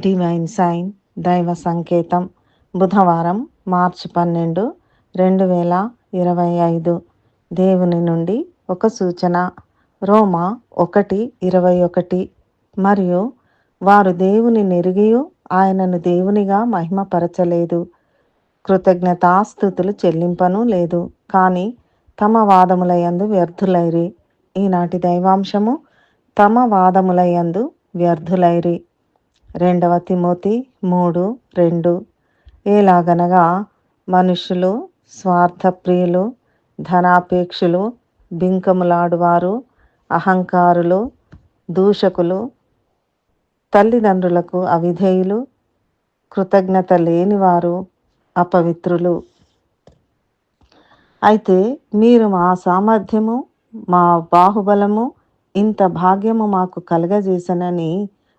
Divine sign దైవ సంకేతం బుధవారం మార్చి 12, 2025 దేవుని నుండి ఒక సూచన. రోమా 1:21. మరియు వారు దేవుని నెరిగియు ఆయనను దేవునిగా మహిమపరచలేదు, కృతజ్ఞతాస్తుతులు చెల్లింపను లేదు, కానీ తమ వాదములయందు వ్యర్థులైరి. ఈనాటి దైవాంశము, తమ వాదములయందు వ్యర్థులైరి. 2 తిమోతి 3:2. ఎలాగనగా మనుషులు స్వార్థప్రియులు, ధనాపేక్షులు, బింకములాడువారు, అహంకారులు, దూషకులు, తల్లిదండ్రులకు అవిధేయులు, కృతజ్ఞత లేనివారు, అపవిత్రులు. అయితే మీరు మా సామర్థ్యము, మా బాహుబలము, ఇంత భాగ్యము మాకు కలగజేసనని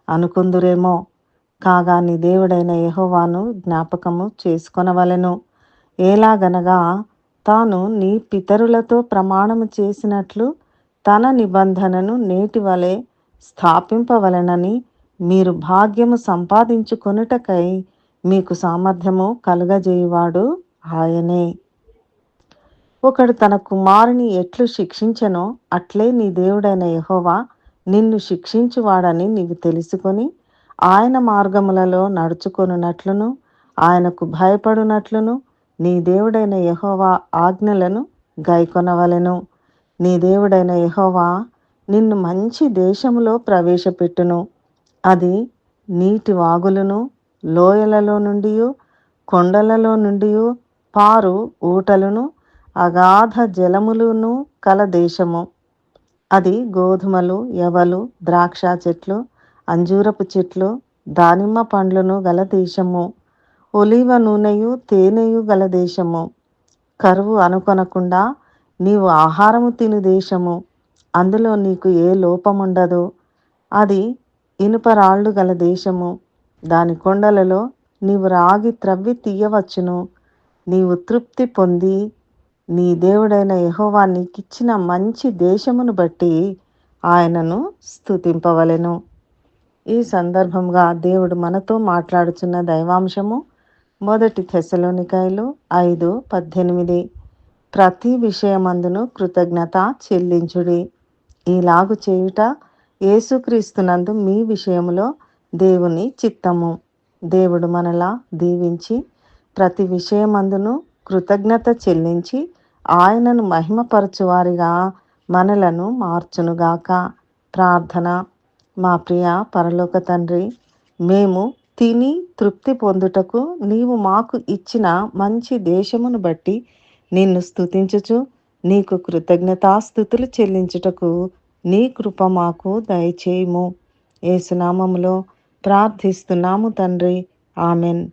అనుకుందురేమో. కాగా నీ దేవుడైన యెహోవాను జ్ఞాపకము చేసుకొనవలెను. ఎలాగనగా తాను నీ పితరులతో ప్రమాణము చేసినట్లు తన నిబంధనను నేటి వలె స్థాపింపవలెనని మీరు భాగ్యము సంపాదించుకొనుటకై మీకు సామర్థ్యము కలుగజేయువాడు ఆయనే. ఒకడు తన కుమారుని ఎట్లు శిక్షించెనో అట్లే నీ దేవుడైన యెహోవా నిన్ను శిక్షించువాడని నీవు తెలుసుకొని ఆయన మార్గములలో నడుచుకొనున్నట్లును ఆయనకు భయపడునట్లును నీ దేవుడైన యెహోవా ఆజ్ఞలను గైకొనవలెను. నీ దేవుడైన యెహోవా నిన్ను మంచి దేశములో ప్రవేశపెట్టును. అది నీటి వాగులను, లోయలలో నుండి, కొండలలో నుండి పారు ఊటలను, అగాధ జలములను కల దేశము. అది గోధుమలు, యవలు, ద్రాక్ష చెట్లు, అంజూరపు చెట్లు, దానిమ్మ పండ్లను గల దేశము. ఒలీవ నూనెయు తేనెయు గల దేశము. కరువు అనుకొనకుండా నీవు ఆహారము తిను దేశము. అందులో నీకు ఏ లోపముండదు. అది ఇనుపరాళ్ళు గల దేశము. దాని కొండలలో నీవు రాగి త్రవ్వి తీయవచ్చును. నీవు తృప్తి పొంది నీ దేవుడైన యెహోవా నీకిచ్చిన మంచి దేశమును బట్టి ఆయనను స్తుతింపవలెను. ఈ సందర్భంగా దేవుడు మనతో మాట్లాడుచున్న దైవాంశము 1 తెస్సలోనికైలు 5:18. ప్రతి విషయమందును కృతజ్ఞత చెల్లించుడి. ఈలాగు చేయుట యేసుక్రీస్తునందు మీ విషయములో దేవుని చిత్తము. దేవుడు మనలా దీవించి ప్రతి విషయమందును కృతజ్ఞత చెల్లించి ఆయనను మహిమపరచువారిగా మనలను మార్చునుగాక. ప్రార్థన. మా ప్రియ పరలోక తండ్రి, మేము తిని తృప్తి పొందుటకు నీవు మాకు ఇచ్చిన మంచి దేశమును బట్టి నిన్ను స్తుతించుచు నీకు కృతజ్ఞతాస్తుతులు చెల్లించుటకు నీ కృప మాకు దయచేయుము. యేసు నామములో ప్రార్థిస్తున్నాము తండ్రి. ఆమెన్.